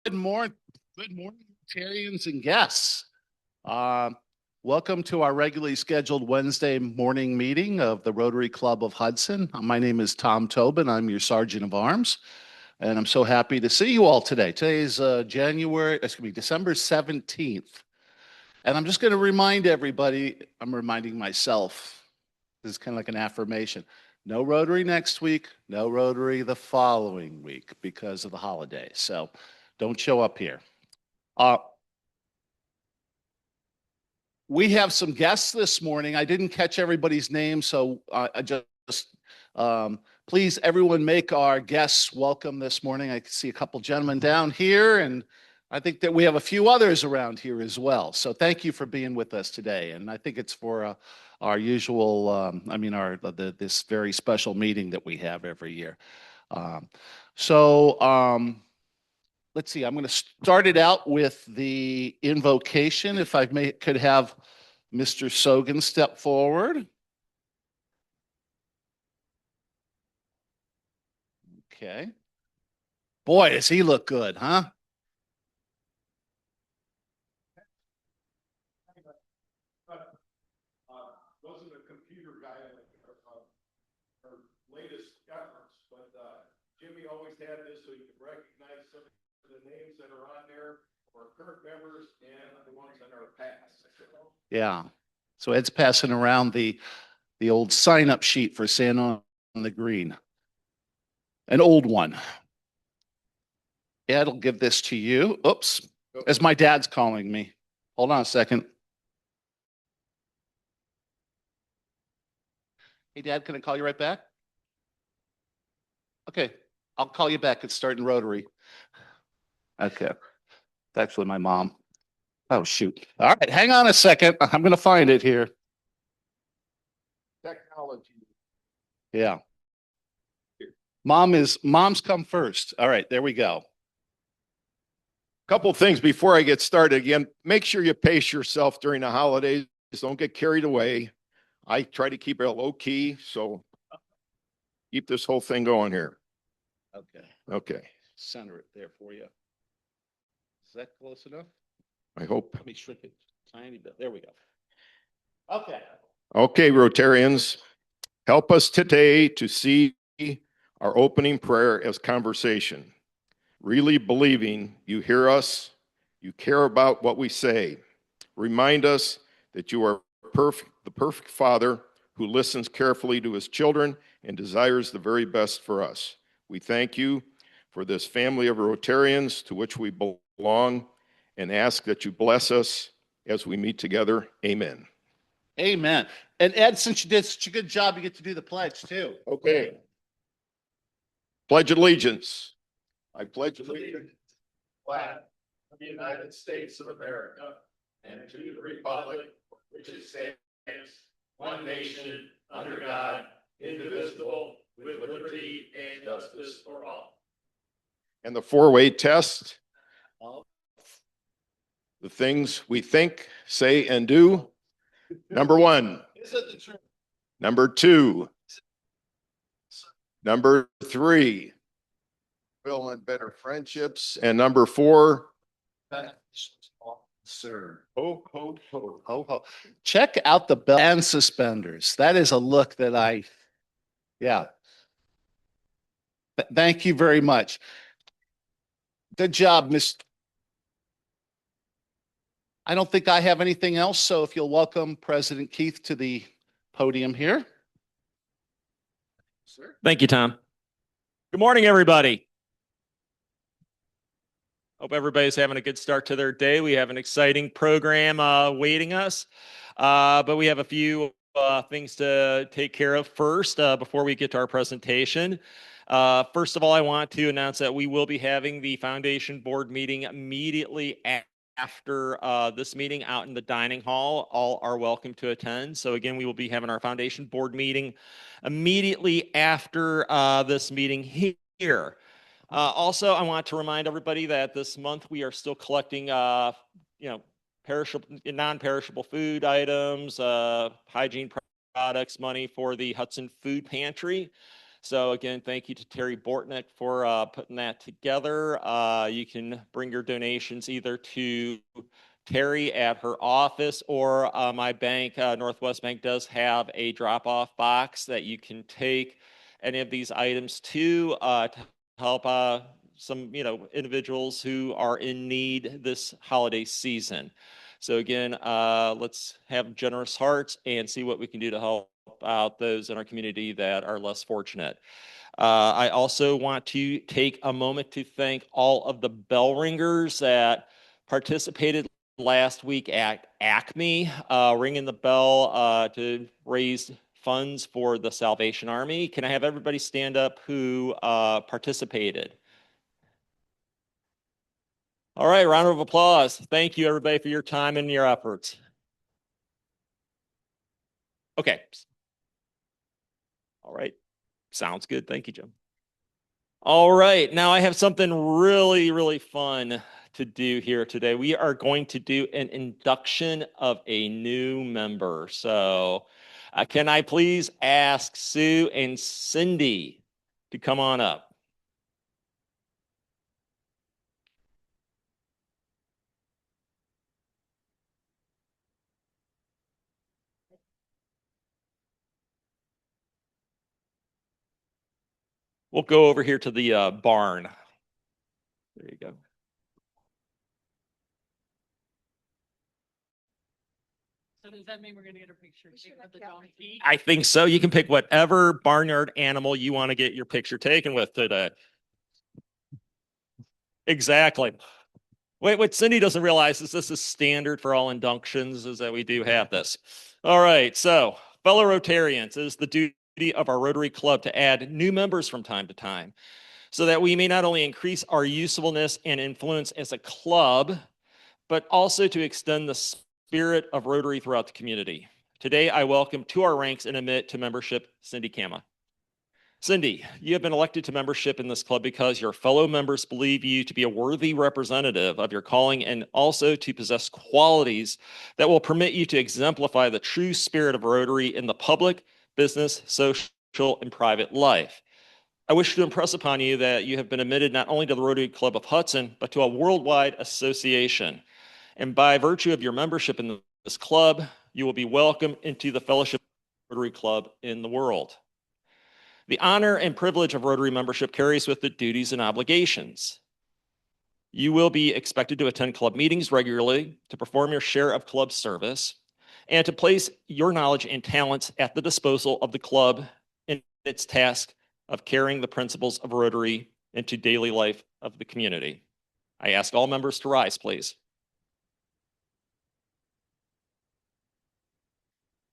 Good morning, Rotarians and guests. Uh, Welcome to our regularly scheduled Wednesday morning meeting of the Rotary Club of Hudson. My name is Tom Tobin. I'm your Sergeant of Arms, and I'm so happy to see you all today. Today is December 17th. And I'm just going to remind everybody, I'm reminding myself, this is kind of like an affirmation. No Rotary next week, no Rotary the following week because of the holidays. So don't show up here. Uh, we have some guests this morning. I didn't catch everybody's name, so I just please, everyone, make our guests welcome this morning. I see a couple gentlemen down here, and I think that we have a few others around here as well. So thank you for being with us today. And I think it's for our usual, this very special meeting that we have every year. Um, so. Let's see, I'm going to start it out with the invocation. If I could have Mr. Sogan step forward. Okay. Boy, does he look good, huh? Wasn't a computer guy our latest efforts, but Jimmy always had this so you could recognize some of the names that are on there for current members and the ones that are past. Yeah. So Ed's passing around the old sign-up sheet for Santa on the Green. An old one. Ed will give this to you. Oops. As my dad's calling me. Hold on a second. Hey, Dad, can I call you right back? Okay. I'll call you back. It's starting Rotary. Okay. It's actually my mom. Oh, shoot. All right. Hang on a second. I'm going to find it here. Technology. Yeah. Mom's come first. All right. There we go. Couple things before I get started. Again, make sure you pace yourself during the holidays. Don't get carried away. I try to keep it low key, so keep this whole thing going here. Okay. Okay. Center it there for you. Is that close enough? I hope. Let me shrink it a tiny bit. There we go. Okay. Okay, Rotarians, help us today to see our opening prayer as conversation, really believing you hear us, you care about what we say. Remind us that you are the perfect Father who listens carefully to his children and desires the very best for us. We thank you for this family of Rotarians to which we belong and ask that you bless us as we meet together. Amen. Amen. And Ed, since you did such a good job, you get to do the pledge too. Okay. Pledge allegiance. I pledge allegiance to the flag of the United States of America and to the republic which stands one nation under God, indivisible, with liberty and justice for all. And the four-way test. The things we think, say, and do. Number one. Number two. Number three. Building better friendships. And number four. Sir. Ho, ho, ho, ho, ho. Check out the belt and suspenders. That is a look that yeah. Thank you very much. Good job, Miss. I don't think I have anything else, so if you'll welcome President Keith to the podium here. Sir. Thank you, Tom. Good morning, everybody. Hope everybody's having a good start to their day. We have an exciting program waiting us, but we have a few things to take care of first before we get to our presentation. First of all, I want to announce that we will be having the foundation board meeting immediately after this meeting out in the dining hall. All are welcome to attend. So again, we will be having our foundation board meeting immediately after this meeting here. Also, I want to remind everybody that this month we are still collecting, non-perishable food items, hygiene products, money for the Hudson Food Pantry. So again, thank you to Terry Bortnick for putting that together. You can bring your donations either to Terry at her office, or my bank, Northwest Bank, does have a drop-off box that you can take any of these items to help some individuals who are in need this holiday season. So again, let's have generous hearts and see what we can do to help out those in our community that are less fortunate. I also want to take a moment to thank all of the bell ringers that participated last week at Acme, ringing the bell to raise funds for the Salvation Army. Can I have everybody stand up who participated? All right, round of applause. Thank you, everybody, for your time and your efforts. Okay. All right. Sounds good. Thank you, Jim. All right. Now I have something really, really fun to do here today. We are going to do an induction of a new member. So can I please ask Sue and Cindy to come on up? We'll go over here to the barn. There you go. So does that mean we're going to get a picture of the donkey? I think so. You can pick whatever barnyard animal you want to get your picture taken with today. Exactly. Wait, what Cindy doesn't realize is this is standard for all inductions, is that we do have this. All right. So, fellow Rotarians, it is the duty of our Rotary Club to add new members from time to time so that we may not only increase our usefulness and influence as a club, but also to extend the spirit of Rotary throughout the community. Today, I welcome to our ranks and admit to membership Cindy Kama. Cindy, you have been elected to membership in this club because your fellow members believe you to be a worthy representative of your calling and also to possess qualities that will permit you to exemplify the true spirit of Rotary in the public, business, social, and private life. I wish to impress upon you that you have been admitted not only to the Rotary Club of Hudson, but to a worldwide association. And by virtue of your membership in this club, you will be welcomed into the Fellowship Rotary Club in the world. The honor and privilege of Rotary membership carries with it duties and obligations. You will be expected to attend club meetings regularly, to perform your share of club service, and to place your knowledge and talents at the disposal of the club in its task of carrying the principles of Rotary into daily life of the community. I ask all members to rise, please.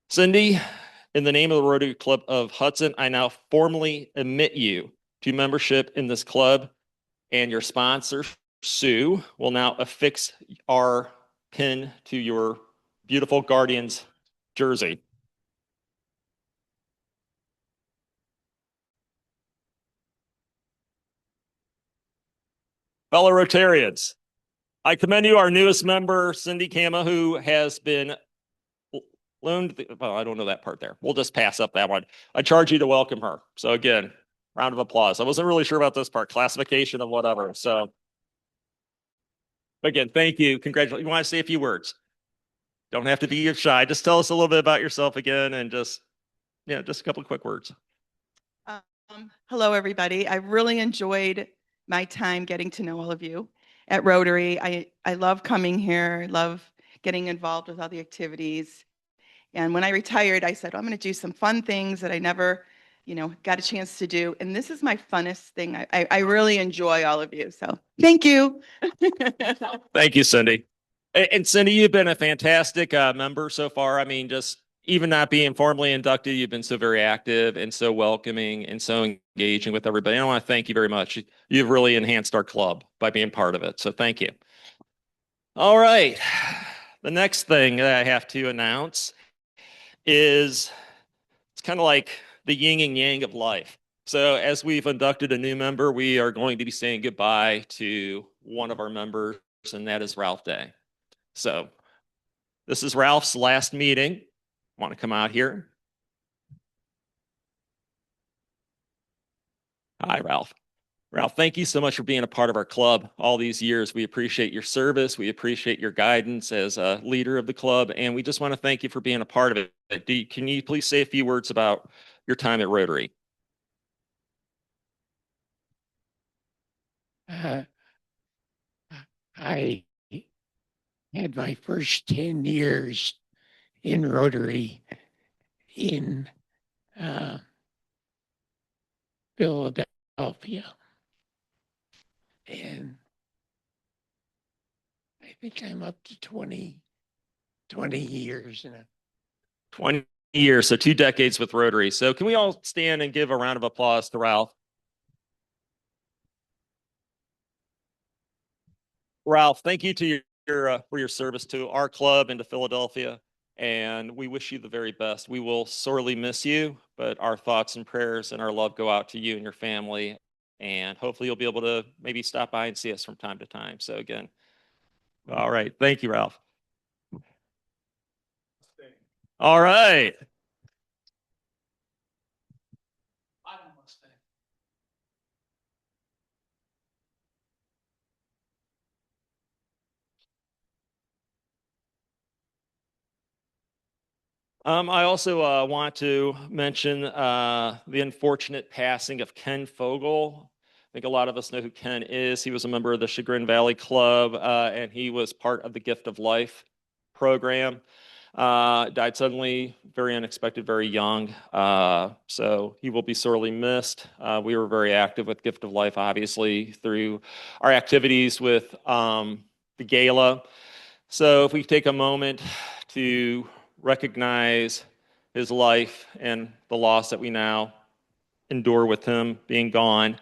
Cindy, in the name of the Rotary Club of Hudson, I now formally admit you to membership in this club, and your sponsor, Sue, will now affix our pin to your beautiful Guardians jersey. Fellow Rotarians, I commend you our newest member, Cindy Kama, who has been loaned, well, I don't know that part there. We'll just pass up that one. I charge you to welcome her. So again, round of applause. I wasn't really sure about this part, classification of whatever. So again, thank you. Congratulations. You want to say a few words? Don't have to be shy. Just tell us a little bit about yourself again and just a couple of quick words. Hello, everybody. I really enjoyed my time getting to know all of you at Rotary. I love coming here. I love getting involved with all the activities. And when I retired, I said, I'm going to do some fun things that I never, got a chance to do. And this is my funnest thing. I really enjoy all of you. So thank you. Thank you, Cindy. And Cindy, you've been a fantastic member so far. I mean, just even not being formally inducted, you've been so very active and so welcoming and so engaging with everybody. And I want to thank you very much. You've really enhanced our club by being part of it. So thank you. All right. The next thing that I have to announce is it's kind of like the yin and yang of life. So as we've inducted a new member, we are going to be saying goodbye to one of our members, and that is Ralph Day. So this is Ralph's last meeting. Want to come out here? Hi, Ralph. Ralph, thank you so much for being a part of our club all these years. We appreciate your service. We appreciate your guidance as a leader of the club, and we just want to thank you for being a part of it. Can you please say a few words about your time at Rotary? Uh, I had my first 10 years in Rotary in uh, Philadelphia. And I think I'm up to 20 years now. 20 years, so 2 decades with Rotary. So can we all stand and give a round of applause to Ralph? Ralph, thank you to for your service to our club and to Philadelphia. And we wish you the very best. We will sorely miss you, but our thoughts and prayers and our love go out to you and your family. And hopefully you'll be able to maybe stop by and see us from time to time. So again, all right. Thank you, Ralph. All right. I also want to mention the unfortunate passing of Ken Fogel. I think a lot of us know who Ken is. He was a member of the Chagrin Valley Club, and he was part of the Gift of Life program. Died suddenly, very unexpected, very young. So he will be sorely missed. We were very active with Gift of Life, obviously, through our activities with the gala. So if we take a moment to recognize his life and the loss that we now endure with him being gone,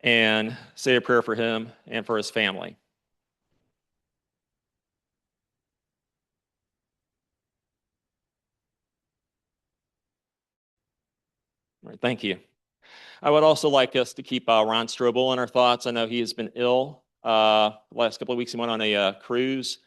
and say a prayer for him and for his family. All right, thank you. I would also like us to keep Ron Strobel in our thoughts. I know he has been ill. Last couple of weeks he went on a cruise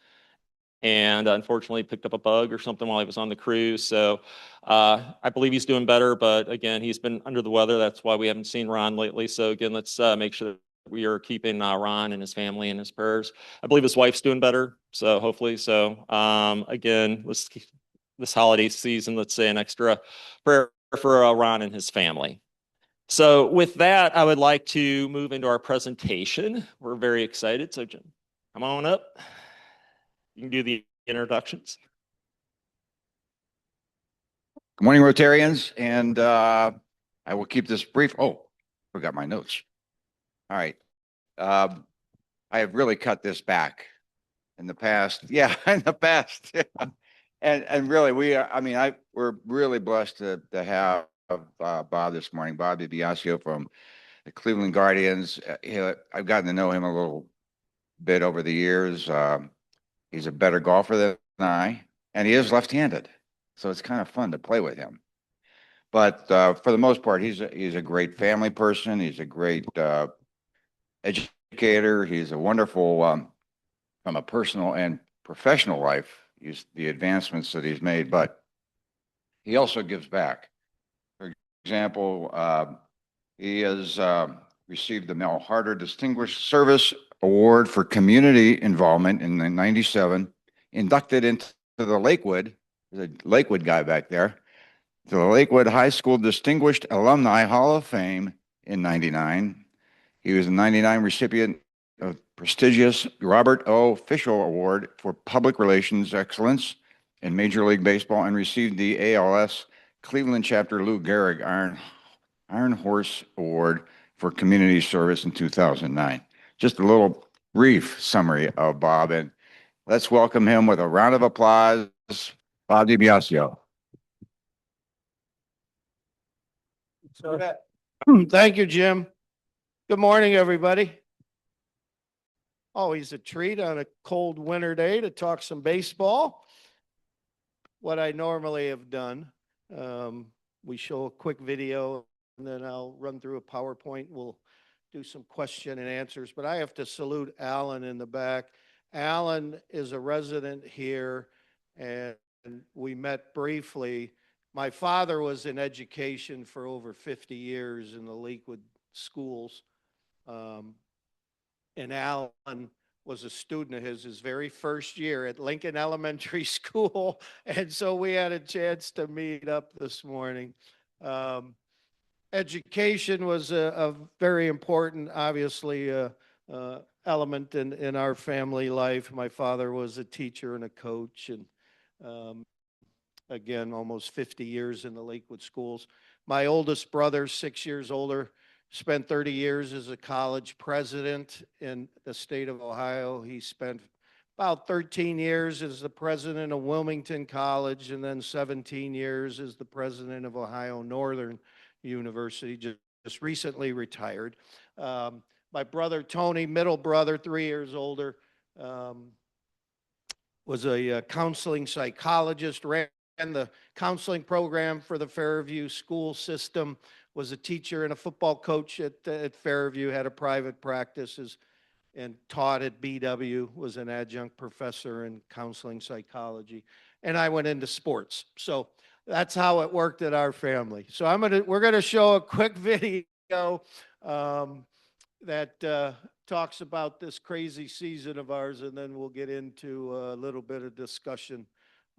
and unfortunately picked up a bug or something while he was on the cruise. So I believe he's doing better, but again, he's been under the weather. That's why we haven't seen Ron lately. So again, let's make sure that we are keeping Ron and his family in his prayers. I believe his wife's doing better, so hopefully. So again, let's keep this holiday season, let's say an extra prayer for Ron and his family. So with that, I would like to move into our presentation. We're very excited. So Jim, come on up. You can do the introductions. Good morning, Rotarians, and I will keep this brief. Oh, forgot my notes. All right. I have really cut this back in the past. Yeah, in the past. And really, we're really blessed to have Bob this morning, Bob DiBiasio from the Cleveland Guardians. I've gotten to know him a little bit over the years. He's a better golfer than I, and he is left-handed. So it's kind of fun to play with him. But for the most part, he's a great family person. He's a great educator. He's a wonderful from a personal and professional life. The advancements that he's made, but he also gives back. For example, he has received the Mel Harder Distinguished Service Award for Community Involvement in '97, inducted into the Lakewood. There's a Lakewood guy back there. The Lakewood High School Distinguished Alumni Hall of Fame in '99. He was a '99 recipient of prestigious Robert O. Fischel Award for Public Relations Excellence in Major League Baseball and received the ALS Cleveland Chapter Lou Gehrig Iron Horse Award for Community Service in 2009. Just a little brief summary of Bob, and let's welcome him with a round of applause, Bob DiBiasio. Thank you, Jim. Good morning, everybody. Always a treat on a cold winter day to talk some baseball. What I normally have done, we show a quick video and then I'll run through a PowerPoint. We'll do some question and answers, but I have to salute Alan in the back. Alan is a resident here and we met briefly. My father was in education for over 50 years in the Lakewood schools. And Alan was a student of his very first year at Lincoln Elementary School. And so we had a chance to meet up this morning. Education was a very important, obviously, element in our family life. My father was a teacher and a coach, and again, almost 50 years in the Lakewood schools. My oldest brother, 6 years older, spent 30 years as a college president in the state of Ohio. He spent about 13 years as the president of Wilmington College, and then 17 years as the president of Ohio Northern University, just recently retired. My brother Tony, middle brother, 3 years older, was a counseling psychologist, ran the counseling program for the Fairview school system, was a teacher and a football coach at Fairview, had a private practice, and taught at BW, was an adjunct professor in counseling psychology. And I went into sports. So that's how it worked at our family. So we're gonna show a quick video that talks about this crazy season of ours, and then we'll get into a little bit of discussion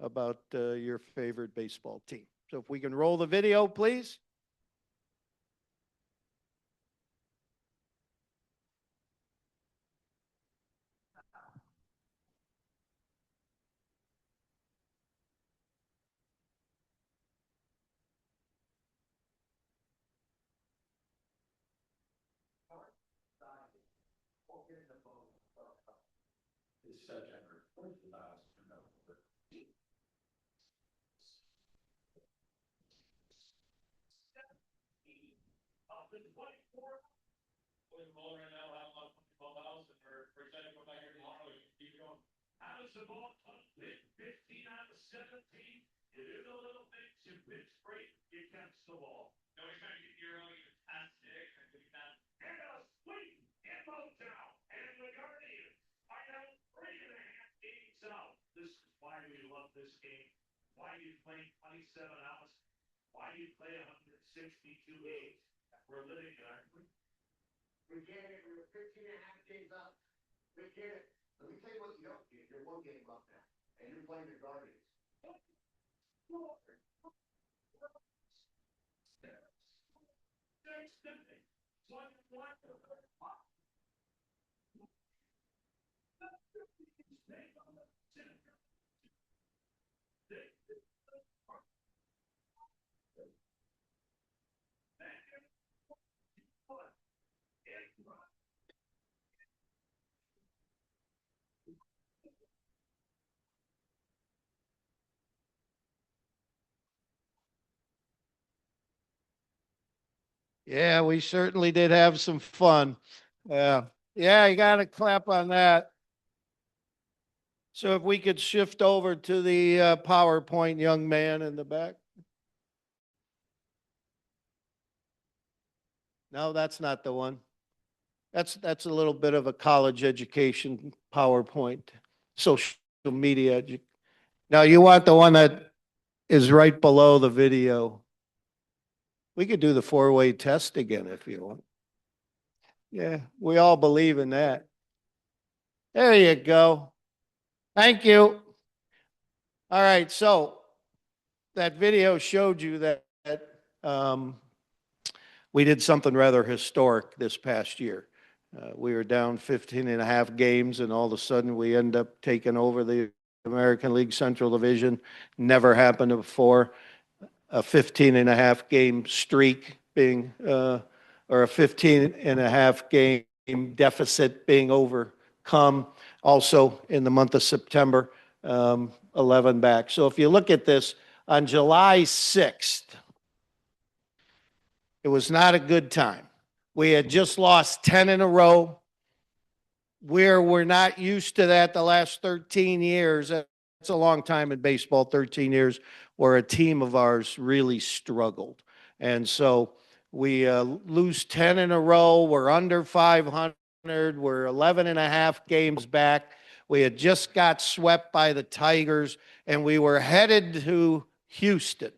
about your favorite baseball team. So if we can roll the video, please. Yeah, we certainly did have some fun. Yeah, you got to clap on that. So if we could shift over to the PowerPoint, young man in the back. No, that's not the one. That's a little bit of a college education PowerPoint, social media. Now you want the one that is right below the video. We could do the four-way test again if you want. Yeah, we all believe in that. There you go. Thank you. All right, so that video showed you that we did something rather historic this past year. We were down 15 and a half games, and all of a sudden we end up taking over the American League Central Division. Never happened before. A 15 and a half game streak being, or a 15 and a half game deficit being overcome. Also in the month of September, 11 back. So if you look at this, on July 6th, it was not a good time. We had just lost 10 in a row. We're not used to that the last 13 years. That's a long time in baseball, 13 years, where a team of ours really struggled. And so we lose 10 in a row. We're under 500. We're 11 and a half games back. We had just got swept by the Tigers, and we were headed to Houston.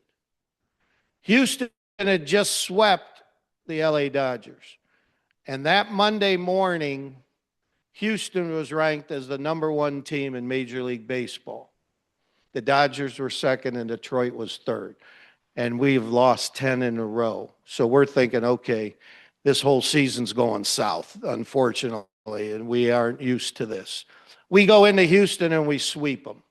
Houston had just swept the LA Dodgers. And that Monday morning, Houston was ranked as the #1 team in Major League Baseball. The Dodgers were second and Detroit was third. And we've lost 10 in a row. So we're thinking, okay, this whole season's going south, unfortunately, and we aren't used to this. We go into Houston and we sweep them.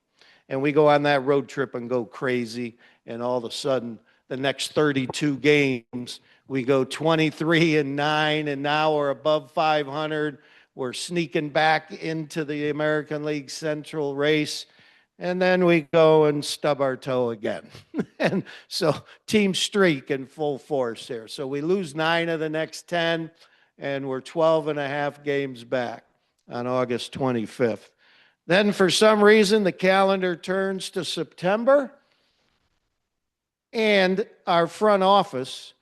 And we go on that road trip and go crazy. And all of a sudden, the next 32 games, we go 23-9, and now we're above 500. We're sneaking back into the American League Central race. And then we go and stub our toe again. And so team streak in full force here. So we lose 9 of the next 10, and we're 12 and a half games back on August 25th. Then for some reason, the calendar turns to September, and our front office,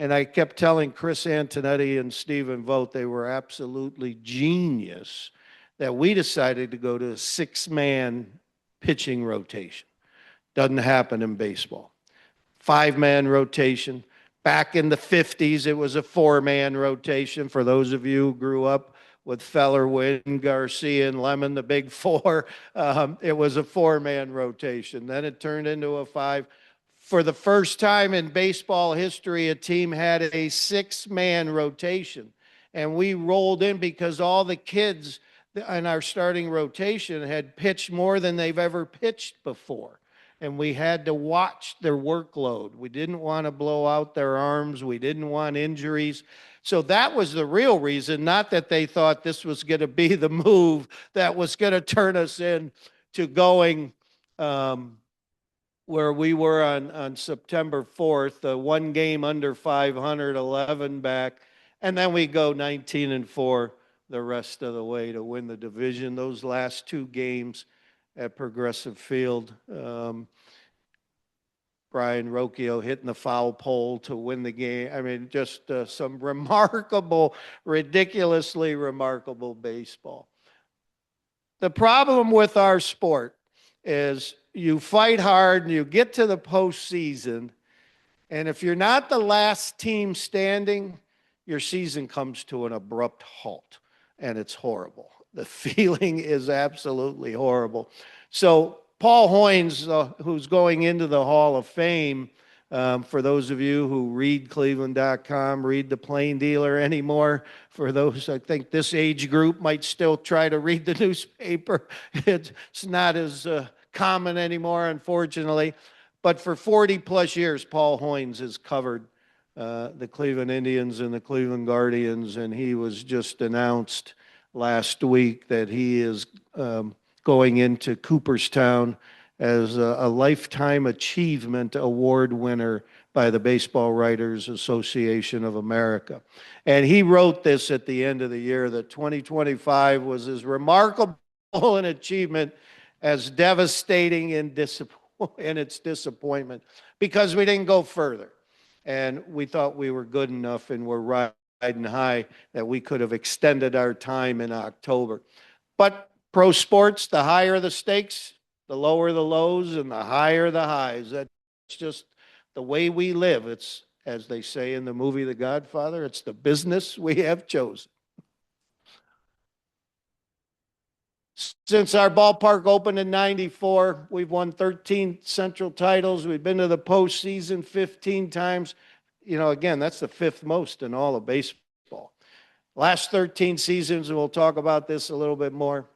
and I kept telling Chris Antonetti and Stephen Vogt they were absolutely genius, that we decided to go to a 6-man pitching rotation. Doesn't happen in baseball. 5-man rotation. Back in the 50s, it was a 4-man rotation. For those of you who grew up with Feller, Wynn, Garcia, and Lemon, the big four, it was a 4-man rotation. Then it turned into a 5. For the first time in baseball history, a team had a 6-man rotation. And we rolled in because all the kids in our starting rotation had pitched more than they've ever pitched before. And we had to watch their workload. We didn't want to blow out their arms. We didn't want injuries. So that was the real reason, not that they thought this was going to be the move that was going to turn us into going where we were on September 4th, 1 game under 500, 11 back. And then we go 19-4 the rest of the way to win the division. Those last 2 games at Progressive Field, Brian Rocchio hitting the foul pole to win the game. I mean, just some remarkable, ridiculously remarkable baseball. The problem with our sport is you fight hard and you get to the postseason, and if you're not the last team standing, your season comes to an abrupt halt, and it's horrible. The feeling is absolutely horrible. So Paul Hoynes, who's going into the Hall of Fame, for those of you who read Cleveland.com, read the Plain Dealer anymore, for those, I think this age group might still try to read the newspaper. It's not as common anymore, unfortunately. But for 40 plus years, Paul Hoynes has covered the Cleveland Indians and the Cleveland Guardians, and he was just announced last week that he is going into Cooperstown as a Lifetime Achievement Award winner by the Baseball Writers Association of America. And he wrote this at the end of the year, that 2025 was as remarkable an achievement as devastating in its disappointment, because we didn't go further. And we thought we were good enough and were riding high that we could have extended our time in October. But pro sports, the higher the stakes, the lower the lows, and the higher the highs. That's just the way we live. It's, as they say in the movie The Godfather, it's the business we have chosen. Since our ballpark opened in '94, we've won 13 Central titles. We've been to the postseason 15 times. You know, again, that's the 5th most in all of baseball. Last 13 seasons, and we'll talk about this a little bit more.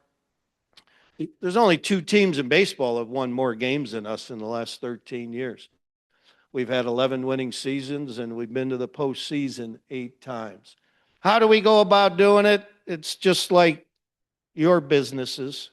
There's only 2 teams in baseball that have won more games than us in the last 13 years. We've had 11 winning seasons, and we've been to the postseason 8 times. How do we go about doing it? It's just like your businesses.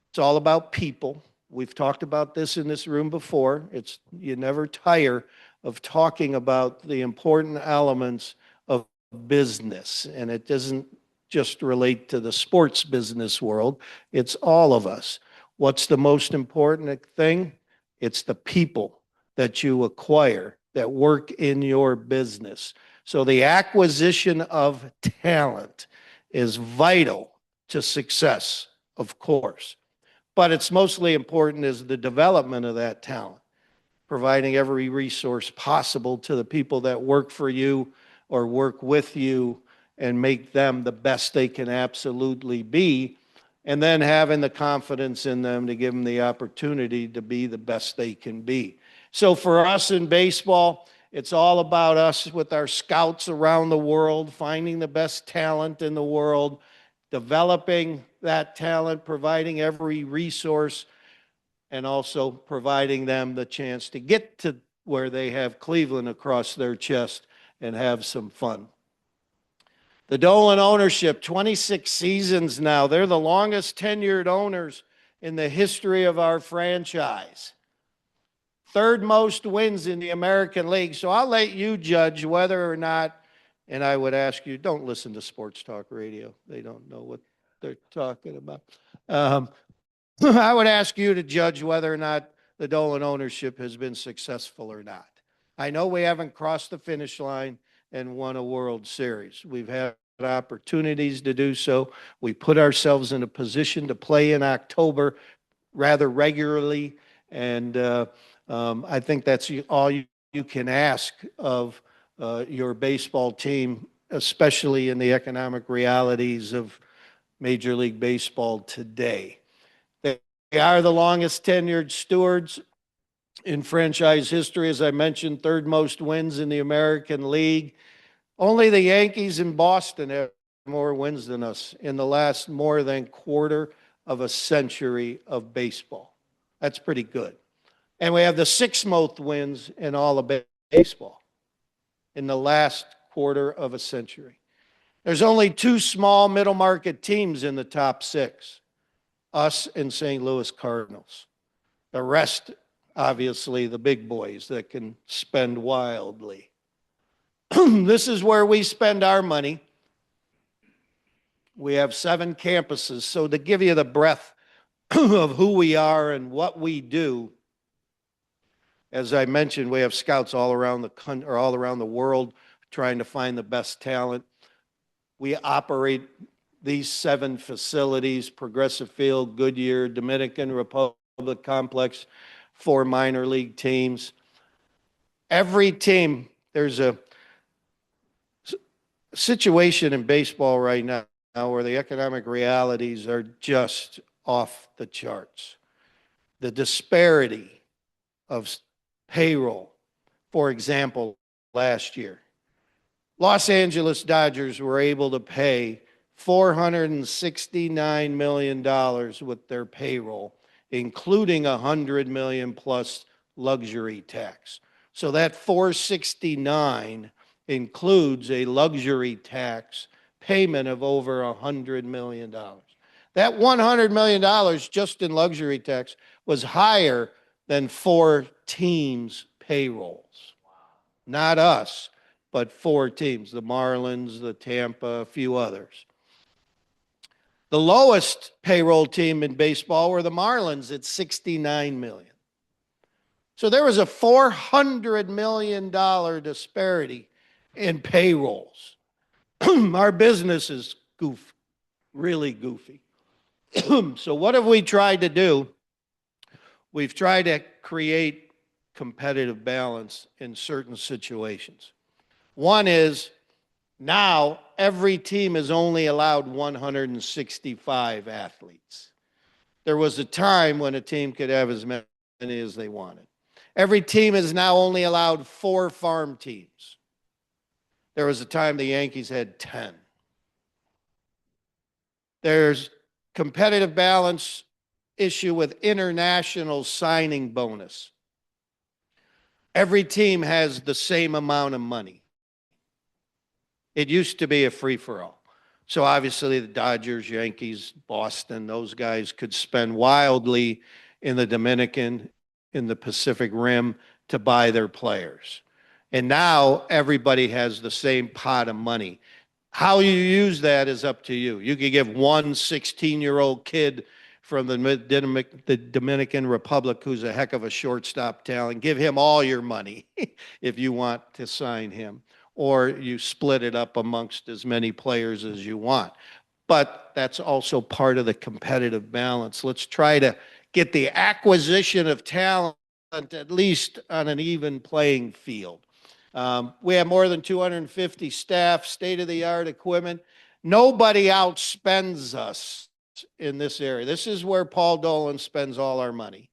It's all about people. We've talked about this in this room before. You never tire of talking about the important elements of business, and it doesn't just relate to the sports business world. It's all of us. What's the most important thing? It's the people that you acquire that work in your business. So the acquisition of talent is vital to success, of course. But it's mostly important is the development of that talent, providing every resource possible to the people that work for you or work with you and make them the best they can absolutely be, and then having the confidence in them to give them the opportunity to be the best they can be. So for us in baseball, it's all about us with our scouts around the world, finding the best talent in the world, developing that talent, providing every resource, and also providing them the chance to get to where they have Cleveland across their chest and have some fun. The Dolan ownership, 26 seasons now. They're the longest tenured owners in the history of our franchise. Third most wins in the American League. So I'll let you judge whether or not, and I would ask you, don't listen to sports talk radio. They don't know what they're talking about. I would ask you to judge whether or not the Dolan ownership has been successful or not. I know we haven't crossed the finish line and won a World Series. We've had opportunities to do so. We put ourselves in a position to play in October rather regularly, and I think that's all you can ask of your baseball team, especially in the economic realities of Major League Baseball today. They are the longest tenured stewards in franchise history. As I mentioned, third most wins in the American League. Only the Yankees in Boston have more wins than us in the last more than quarter of a century of baseball. That's pretty good. And we have the sixth most wins in all of baseball in the last quarter of a century. There's only two small middle market teams in the top six, us and St. Louis Cardinals. The rest, obviously, the big boys that can spend wildly. This is where we spend our money. We have 7 campuses. So to give you the breadth of who we are and what we do, as I mentioned, we have scouts all around the country, or all around the world trying to find the best talent. We operate these 7 facilities: Progressive Field, Goodyear, Dominican Republic Complex, 4 minor league teams. Every team, there's a situation in baseball right now where the economic realities are just off the charts. The disparity of payroll, for example, last year, Los Angeles Dodgers were able to pay $469 million with their payroll, including $100 million plus luxury tax. So that 469 includes a luxury tax payment of over $100 million. That $100 million just in luxury tax was higher than 4 teams' payrolls. Not us, but 4 teams, the Marlins, the Tampa, a few others. The lowest payroll team in baseball were the Marlins at $69 million. So there was a $400 million disparity in payrolls. Our business is goofy, really goofy. So what have we tried to do? We've tried to create competitive balance in certain situations. One is now every team is only allowed 165 athletes. There was a time when a team could have as many as they wanted. Every team is now only allowed 4 farm teams. There was a time the Yankees had 10. There's competitive balance issue with international signing bonus. Every team has the same amount of money. It used to be a free-for-all. So obviously the Dodgers, Yankees, Boston, those guys could spend wildly in the Dominican, in the Pacific Rim to buy their players. And now everybody has the same pot of money. How you use that is up to you. You could give one 16-year-old kid from the Dominican Republic who's a heck of a shortstop talent, give him all your money if you want to sign him. Or you split it up amongst as many players as you want. But that's also part of the competitive balance. Let's try to get the acquisition of talent at least on an even playing field. We have more than 250 staff, state-of-the-art equipment. Nobody outspends us in this area. This is where Paul Dolan spends all our money.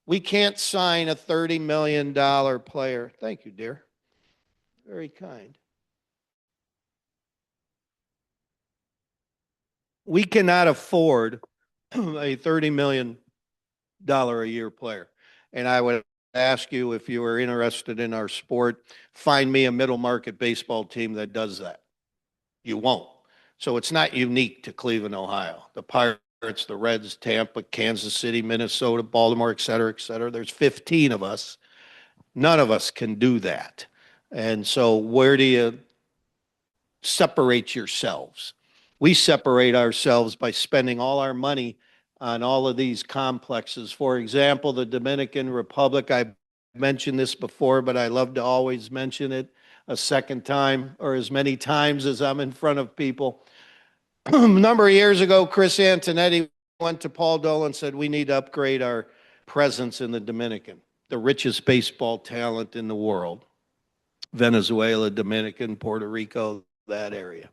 We can't sign a $30 million player. Thank you, dear. Very kind. We cannot afford a $30 million a year player. And I would ask you, if you are interested in our sport, find me a middle market baseball team that does that. You won't. So it's not unique to Cleveland, Ohio. The Pirates, the Reds, Tampa, Kansas City, Minnesota, Baltimore, et cetera, et cetera. There's 15 of us. None of us can do that. And so where do you separate yourselves? We separate ourselves by spending all our money on all of these complexes. For example, the Dominican Republic, I mentioned this before, but I love to always mention it a second time or as many times as I'm in front of people. A number of years ago, Chris Antonetti went to Paul Dolan and said, we need to upgrade our presence in the Dominican, the richest baseball talent in the world. Venezuela, Dominican, Puerto Rico, that area.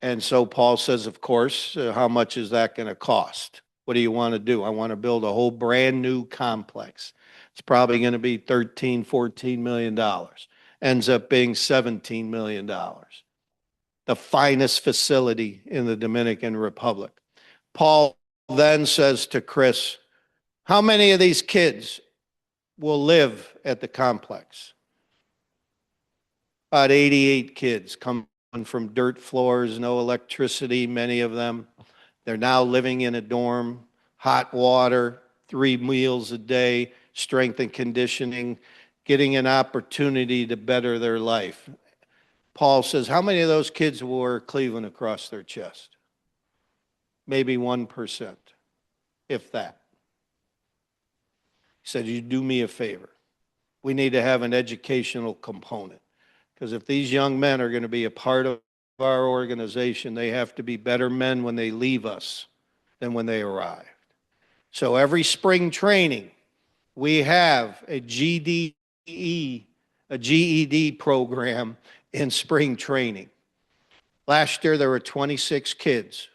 And so Paul says, of course, how much is that going to cost? What do you want to do? I want to build a whole brand new complex. It's probably going to be $13, $14 million. Ends up being $17 million. The finest facility in the Dominican Republic. Paul then says to Chris, how many of these kids will live at the complex? About 88 kids come from dirt floors, no electricity, many of them. They're now living in a dorm, hot water, 3 meals a day, strength and conditioning, getting an opportunity to better their life. Paul says, how many of those kids will wear Cleveland across their chest? Maybe 1%, if that. He said, you do me a favor. We need to have an educational component. Because if these young men are going to be a part of our organization, they have to be better men when they leave us than when they arrived. So every spring training, we have a GED program in spring training. Last year, there were 26 kids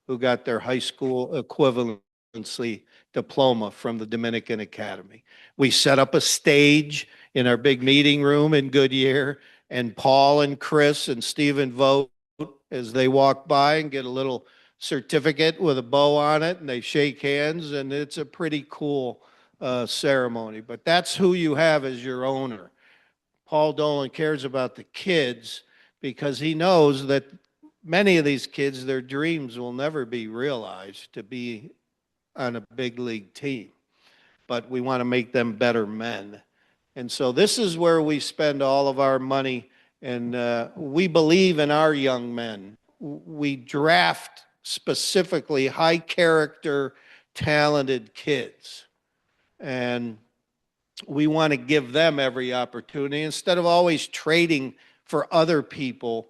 who got their high school equivalency diploma from the Dominican Academy. We set up a stage in our big meeting room in Goodyear, and Paul and Chris and Stephen vote as they walk by and get a little certificate with a bow on it, and they shake hands, and it's a pretty cool ceremony. But that's who you have as your owner. Paul Dolan cares about the kids because he knows that many of these kids, their dreams will never be realized to be on a big league team. But we want to make them better men. And so this is where we spend all of our money, and we believe in our young men. We draft specifically high character, talented kids. And we want to give them every opportunity instead of always trading for other people.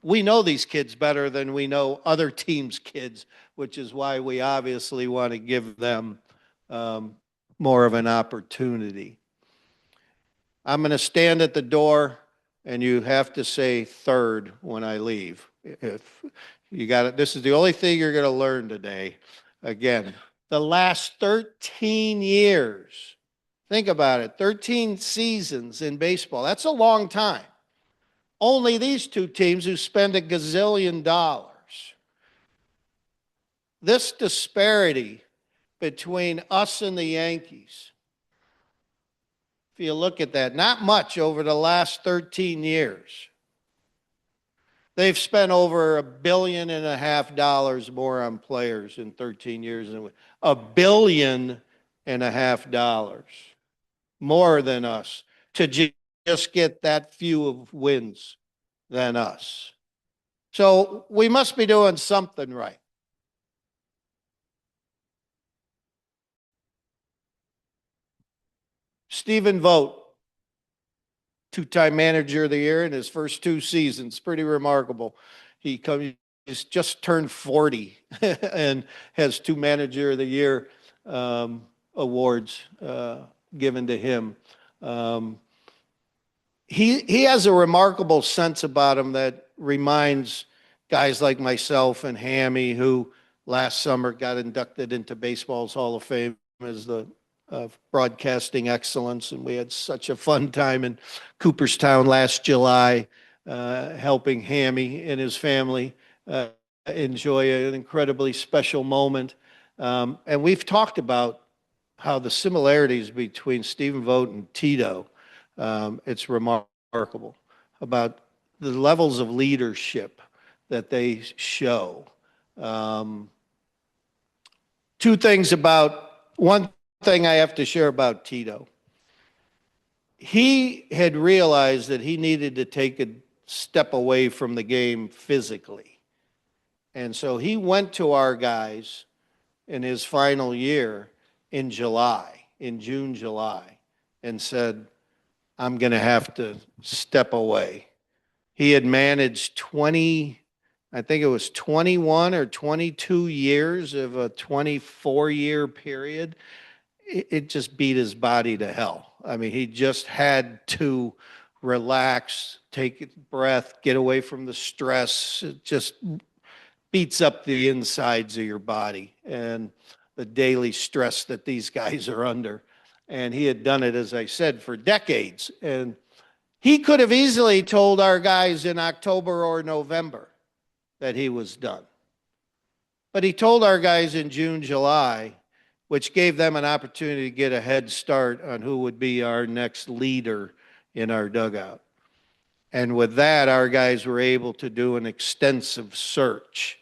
We know these kids better than we know other teams' kids, which is why we obviously want to give them more of an opportunity. I'm going to stand at the door, and you have to say third when I leave. If you got it, this is the only thing you're going to learn today. Again, the last 13 years, think about it, 13 seasons in baseball. That's a long time. Only these two teams who spend $1 gazillion. This disparity between us and the Yankees, if you look at that, not much over the last 13 years. They've spent over $1.5 billion more on players in 13 years than $1.5 billion more than us to just get that few of wins than us. So we must be doing something right. Stephen Vogt, 2-time manager of the year in his first 2 seasons. Pretty remarkable. He's just turned 40 and has 2 manager of the year awards given to him. he has a remarkable sense about him that reminds guys like myself and Hammy, who last summer got inducted into baseball's Hall of Fame as the broadcasting excellence, and we had such a fun time in Cooperstown last July, helping Hammy and his family enjoy an incredibly special moment. And we've talked about how the similarities between Stephen Vogt and Tito, it's remarkable about the levels of leadership that they show. One thing I have to share about Tito. He had realized that he needed to take a step away from the game physically. And so he went to our guys in his final year in June, July, and said, I'm going to have to step away. He had managed 21 or 22 years of a 24-year period. It just beat his body to hell. I mean, he just had to relax, take a breath, get away from the stress. It just beats up the insides of your body and the daily stress that these guys are under. And he had done it, as I said, for decades. And he could have easily told our guys in October or November that he was done. But he told our guys in June, July, which gave them an opportunity to get a head start on who would be our next leader in our dugout. And with that, our guys were able to do an extensive search.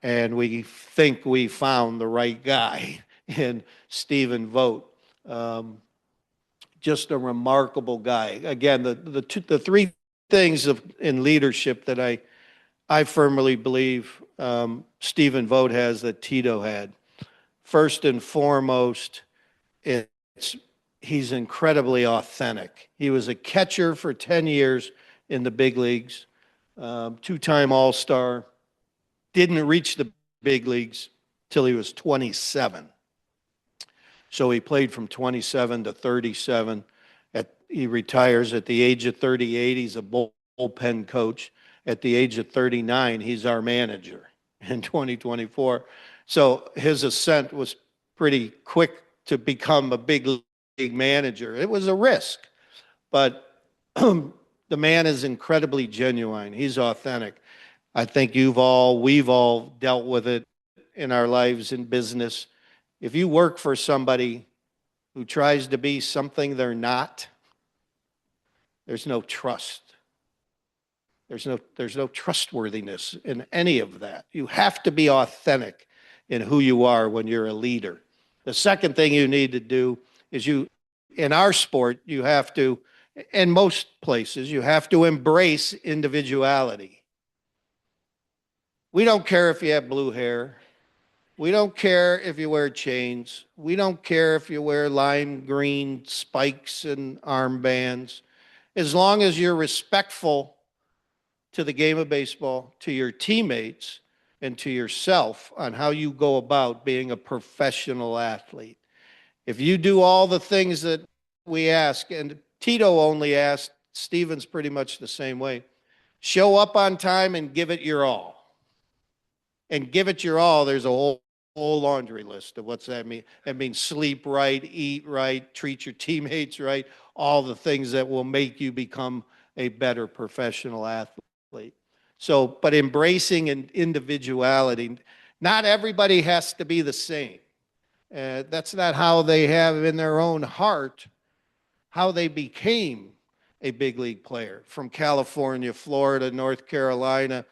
And we think we found the right guy in Stephen Vogt. Just a remarkable guy. Again, the three things in leadership that I firmly believe Stephen Vogt has that Tito had. First and foremost, he's incredibly authentic. He was a catcher for 10 years in the big leagues, two-time All-Star, didn't reach the big leagues till he was 27. So he played from 27 to 37. He retires at the age of 38. He's a bullpen coach. At the age of 39, he's our manager in 2024. So his ascent was pretty quick to become a big league manager. It was a risk, but the man is incredibly genuine. He's authentic. I think we've all dealt with it in our lives in business. If you work for somebody who tries to be something they're not, there's no trust. There's no trustworthiness in any of that. You have to be authentic in who you are when you're a leader. The second thing you need to do is in our sport, you have to, in most places, you have to embrace individuality. We don't care if you have blue hair. We don't care if you wear chains. We don't care if you wear lime green spikes and armbands. As long as you're respectful to the game of baseball, to your teammates, and to yourself on how you go about being a professional athlete. If you do all the things that we ask, and Tito only asked, Stephen's pretty much the same way, show up on time and give it your all. And give it your all, there's a whole laundry list of what's that mean. That means sleep right, eat right, treat your teammates right, all the things that will make you become a better professional athlete. So, but embracing an individuality, not everybody has to be the same. That's not how they have in their own heart how they became a big league player from California, Florida, North Carolina,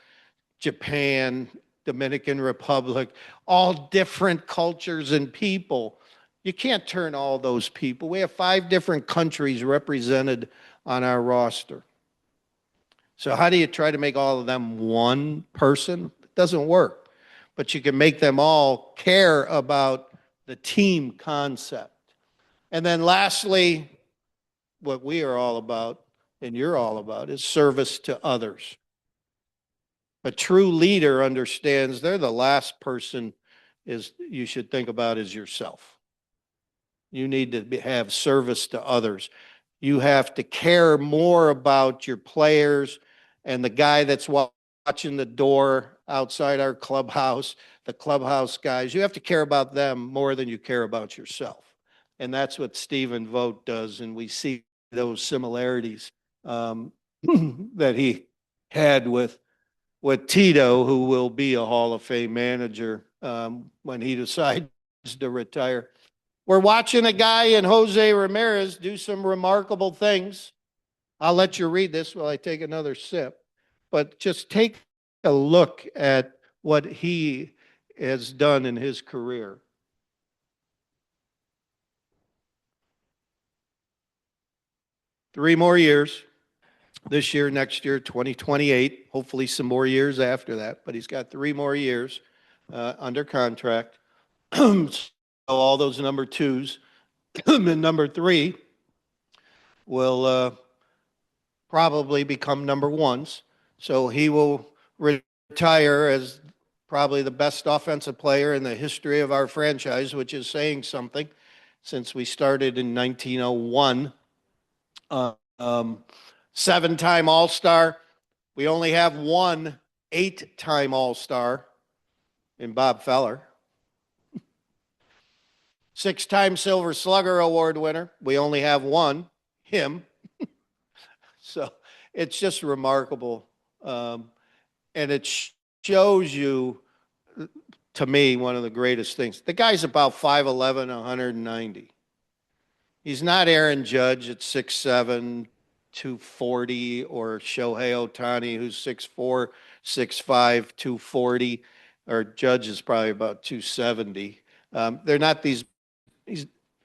Japan, Dominican Republic, all different cultures and people. You can't turn all those people. We have 5 different countries represented on our roster. So how do you try to make all of them one person? It doesn't work. But you can make them all care about the team concept. And then lastly, what we are all about, and you're all about, is service to others. A true leader understands they're the last person you should think about is yourself. You need to have service to others. You have to care more about your players and the guy that's watching the door outside our clubhouse, the clubhouse guys. You have to care about them more than you care about yourself. And that's what Stephen Vogt does. And we see those similarities that he had with Tito, who will be a Hall of Fame manager when he decides to retire. We're watching a guy in Jose Ramirez do some remarkable things. I'll let you read this while I take another sip, but just take a look at what he has done in his career. Three more years. This year, next year, 2028, hopefully some more years after that, but he's got 3 more years under contract. So all those number 2s and number 3 will probably become number 1s. So he will retire as probably the best offensive player in the history of our franchise, which is saying something since we started in 1901. 7-time All-Star. We only have one 8-time All-Star in Bob Feller. 6-time Silver Slugger Award winner. We only have one, him. So it's just remarkable. And it shows you, to me, one of the greatest things. The guy's about 5'11", 190. He's not Aaron Judge at 6'7", 240, or Shohei Ohtani, who's 6'4", 6'5", 240, or Judge is probably about 270. They're not these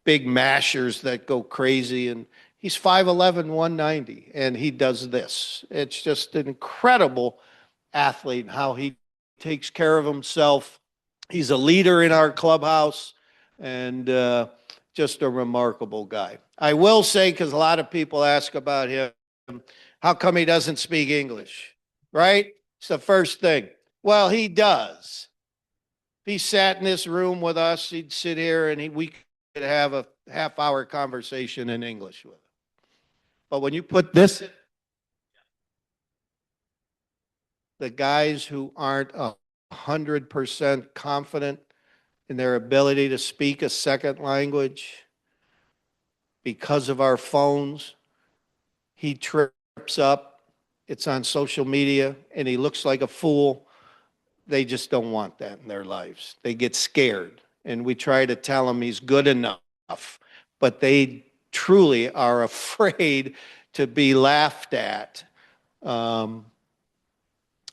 big mashers that go crazy, and he's 5'11", 190, and he does this. It's just an incredible athlete, how he takes care of himself. He's a leader in our clubhouse, and just a remarkable guy. I will say, because a lot of people ask about him, how come he doesn't speak English, right? It's the first thing. Well, he does. If he sat in this room with us, he'd sit here and we could have a half-hour conversation in English with him. But when you put this, the guys who aren't 100% confident in their ability to speak a second language because of our phones, he trips up, it's on social media, and he looks like a fool. They just don't want that in their lives. They get scared, and we try to tell them he's good enough, but they truly are afraid to be laughed at. And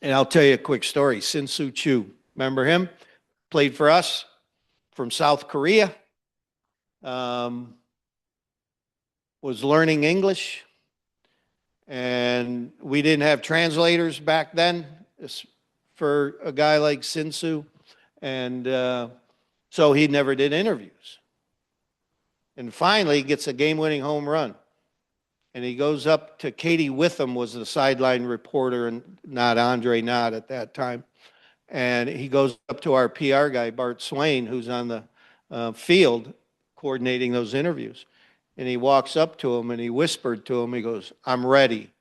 I'll tell you a quick story. Sin-Soo Choo, remember him? Played for us from South Korea. Was learning English, and we didn't have translators back then for a guy like Sin-Soo, and so he never did interviews. And finally, he gets a game-winning home run, and he goes up to Katie Witham, was the sideline reporter, and not Andre Knott at that time. And he goes up to our PR guy, Bart Swain, who's on the field coordinating those interviews. And he walks up to him and he whispered to him, he goes, "I'm ready."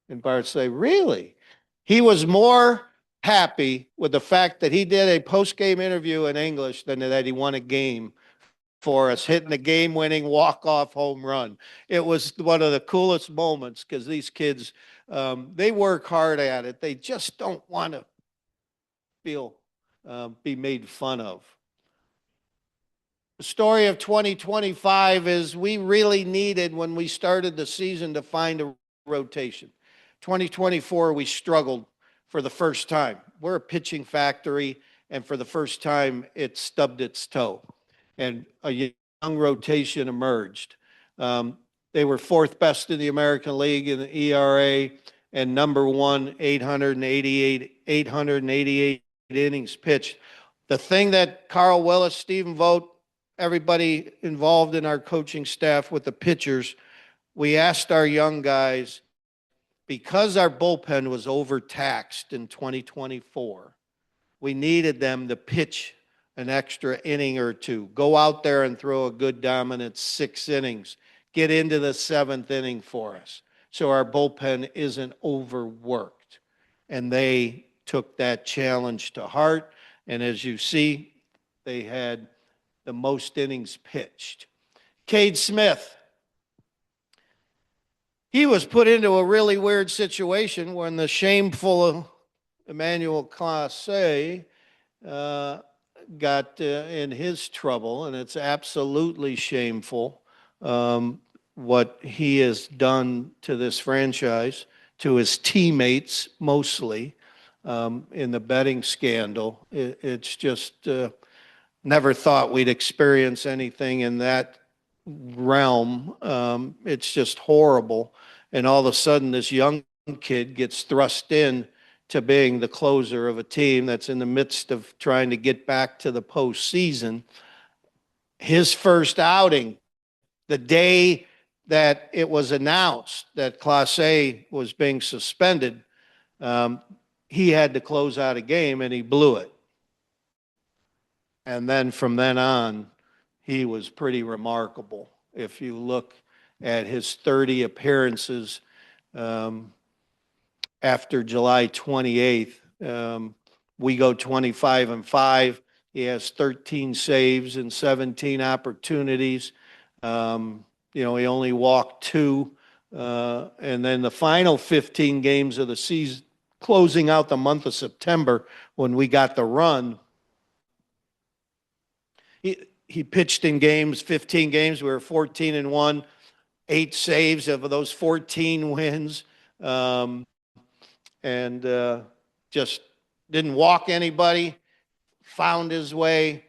And Bart say, "Really?" He was more happy with the fact that he did a post-game interview in English than that he won a game for us, hitting a game-winning walk-off home run. It was one of the coolest moments because these kids, they work hard at it. They just don't want to be made fun of. The story of 2025 is we really needed, when we started the season, to find a rotation. 2024, we struggled for the first time. We're a pitching factory, and for the first time, it stubbed its toe. And a young rotation emerged. They were 4th best in the American League in the ERA, and number 1, 888 innings pitched. The thing that Carl Willis, Stephen Vogt, everybody involved in our coaching staff with the pitchers, we asked our young guys, because our bullpen was overtaxed in 2024, we needed them to pitch an extra inning or two, go out there and throw a good dominant 6 innings get into the seventh inning for us, so our bullpen isn't overworked. And they took that challenge to heart. And as you see, they had the most innings pitched. Cade Smith, he was put into a really weird situation when the shameful Emmanuel Classe got in his trouble, and it's absolutely shameful what he has done to this franchise, to his teammates mostly, in the betting scandal. It's just never thought we'd experience anything in that realm. It's just horrible. And all of a sudden, this young kid gets thrust in to being the closer of a team that's in the midst of trying to get back to the postseason. His first outing, the day that it was announced that Classe was being suspended, he had to close out a game and he blew it. And then from then on, he was pretty remarkable. If you look at his 30 appearances after July 28th, we go 25-5. He has 13 saves and 17 opportunities. He only walked 2. And then the final 15 games of the season, closing out the month of September when we got the run, he pitched in games, 15 games. We were 14-1, 8 saves of those 14 wins, and just didn't walk anybody, found his way.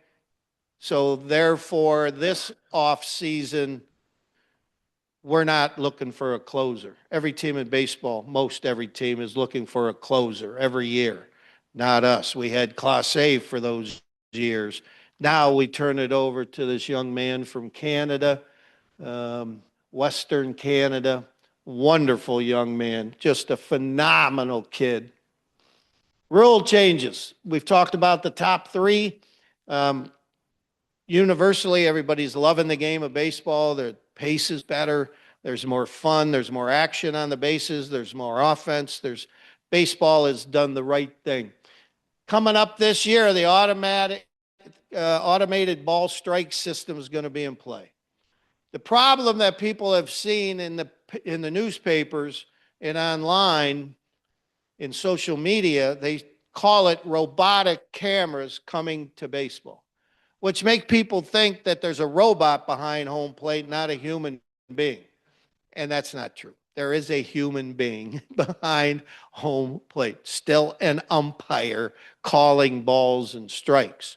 So therefore, this offseason, we're not looking for a closer. Every team in baseball, most every team is looking for a closer every year. Not us. We had Classe for those years. Now we turn it over to this young man from Canada, Western Canada. Wonderful young man, just a phenomenal kid. Rule changes. We've talked about the top 3. Universally, everybody's loving the game of baseball. The pace is better. There's more fun. There's more action on the bases. There's more offense. Baseball has done the right thing. Coming up this year, the automated ball strike system is going to be in play. The problem that people have seen in the newspapers and online, in social media, they call it robotic cameras coming to baseball, which make people think that there's a robot behind home plate, not a human being. And that's not true. There is a human being behind home plate, still an umpire calling balls and strikes.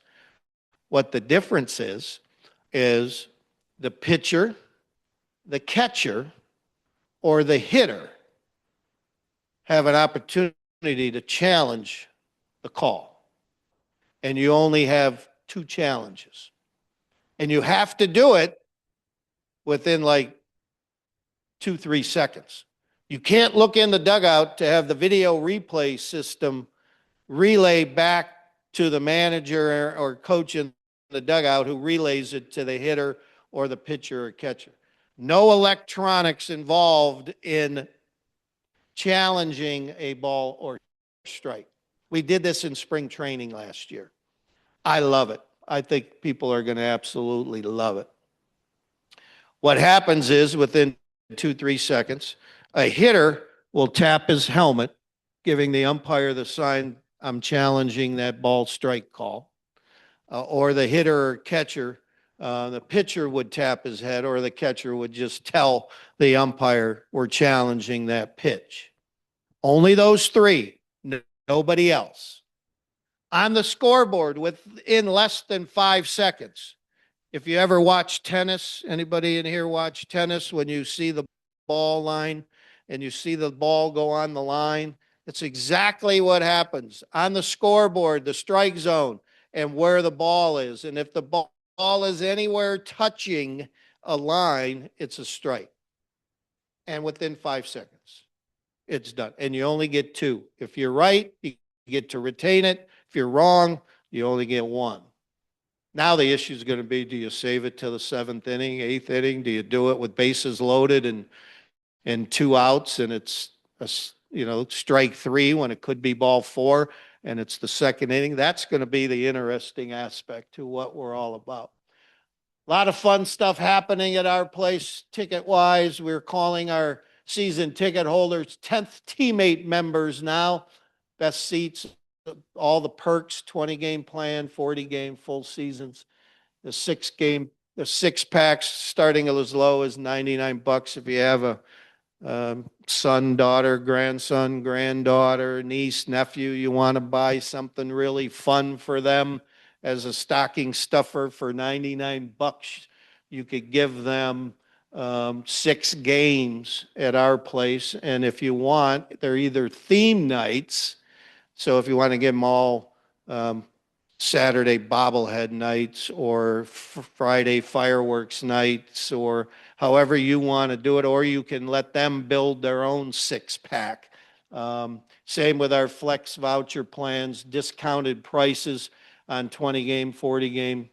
What the difference is the pitcher, the catcher, or the hitter have an opportunity to challenge the call. And you only have 2 challenges. And you have to do it within like 2-3 seconds. You can't look in the dugout to have the video replay system relay back to the manager or coach in the dugout who relays it to the hitter or the pitcher or catcher. No electronics involved in challenging a ball or strike. We did this in spring training last year. I love it. I think people are going to absolutely love it. What happens is within 2-3 seconds, a hitter will tap his helmet, giving the umpire the sign, I'm challenging that ball strike call. Or the hitter or catcher, the pitcher would tap his head, or the catcher would just tell the umpire, we're challenging that pitch. Only those 3, nobody else. On the scoreboard within less than 5 seconds. If you ever watch tennis, anybody in here watch tennis, when you see the ball line and you see the ball go on the line, it's exactly what happens on the scoreboard, the strike zone, and where the ball is. And if the ball is anywhere touching a line, it's a strike. And within 5 seconds, it's done. And you only get 2. If you're right, you get to retain it. If you're wrong, you only get 1. Now the issue is going to be, do you save it to the seventh inning, eighth inning? Do you do it with bases loaded and two outs and it's strike three when it could be ball four and it's the second inning? That's going to be the interesting aspect to what we're all about. A lot of fun stuff happening at our place ticket wise. We're calling our season ticket holders 10th teammate members now. Best seats, all the perks, 20-game plan, 40-game full seasons. The six packs starting as low as $99 if you have a son, daughter, grandson, granddaughter, niece, nephew. You want to buy something really fun for them as a stocking stuffer for $99. You could give them 6 games at our place. And if you want, they're either theme nights. So if you want to give them all Saturday bobblehead nights or Friday fireworks nights or however you want to do it, or you can let them build their own 6-pack. Same with our flex voucher plans, discounted prices on 20-game, 40-game,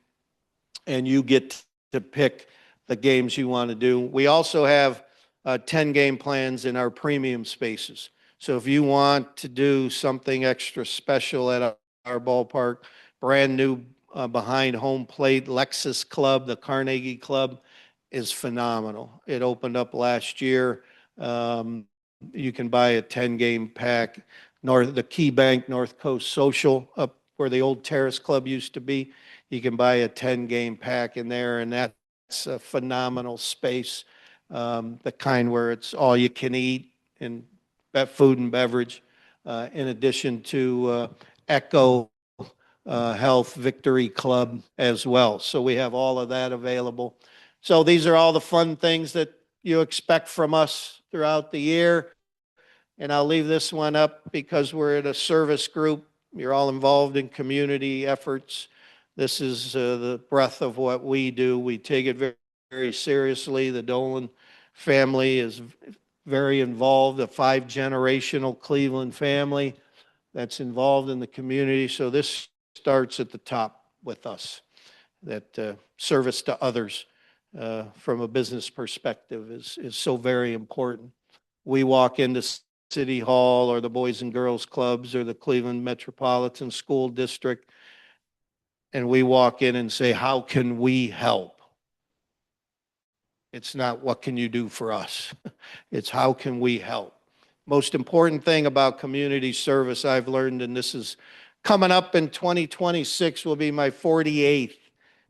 and you get to pick the games you want to do. We also have 10-game plans in our premium spaces. So if you want to do something extra special at our ballpark, brand new behind home plate Lexus Club, the Carnegie Club is phenomenal. It opened up last year. You can buy a 10-game pack. The Key Bank North Coast Social, up where the old Terrace Club used to be, you can buy a 10-game pack in there, and that's a phenomenal space. The kind where it's all you can eat and food and beverage, in addition to Echo Health Victory Club as well. So we have all of that available. So these are all the fun things that you expect from us throughout the year. And I'll leave this one up because we're in a service group. You're all involved in community efforts. This is the breadth of what we do. We take it very, very seriously. The Dolan family is very involved, a 5-generational Cleveland family that's involved in the community. So this starts at the top with us, that service to others from a business perspective is so very important. We walk into City Hall or the Boys and Girls Clubs or the Cleveland Metropolitan School District, and we walk in and say, how can we help? It's not what can you do for us? It's how can we help? Most important thing about community service I've learned, and this is coming up in 2026, will be my 48th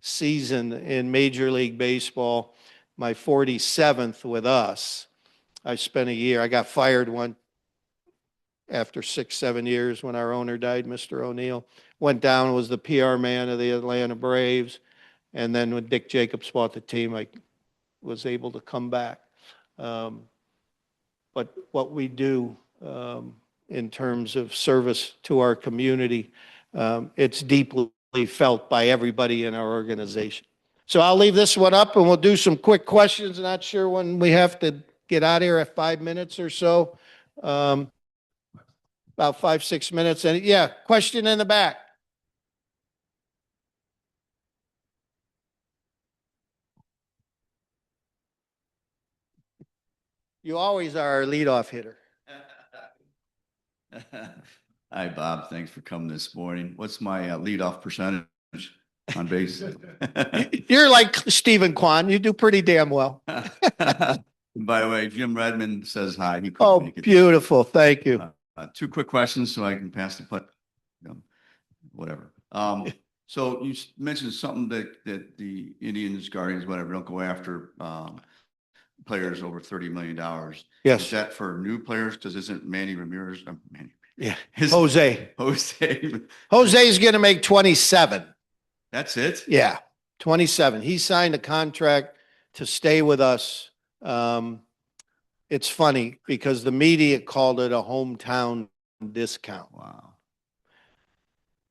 season in Major League Baseball, my 47th with us. I spent a year, I got fired one after 6-7 years when our owner died, Mr. O'Neill. Went down, was the PR man of the Atlanta Braves. And then when Dick Jacobs bought the team, I was able to come back. But what we do in terms of service to our community, it's deeply felt by everybody in our organization. So I'll leave this one up and we'll do some quick questions. Not sure when we have to get out of here at 5 minutes or so. About 5-6 minutes. And yeah, question in the back. You always are our leadoff hitter. Hi, Bob. Thanks for coming this morning. What's my leadoff percentage on base? You're like Stephen Kwan. You do pretty damn well. By the way, Jim Redmond says hi. He couldn't Oh, make it. beautiful. Thank you. 2 quick questions so I can pass the putt. Whatever. So you mentioned something that the Indians, Guardians, whatever, don't go after players over $30 million. Yes. Is that for new players? Because isn't Manny Ramirez? Yeah. Jose. Jose's going to make 27. That's it? Yeah. 27. He signed a contract to stay with us. It's funny because the media called it a hometown discount. Wow.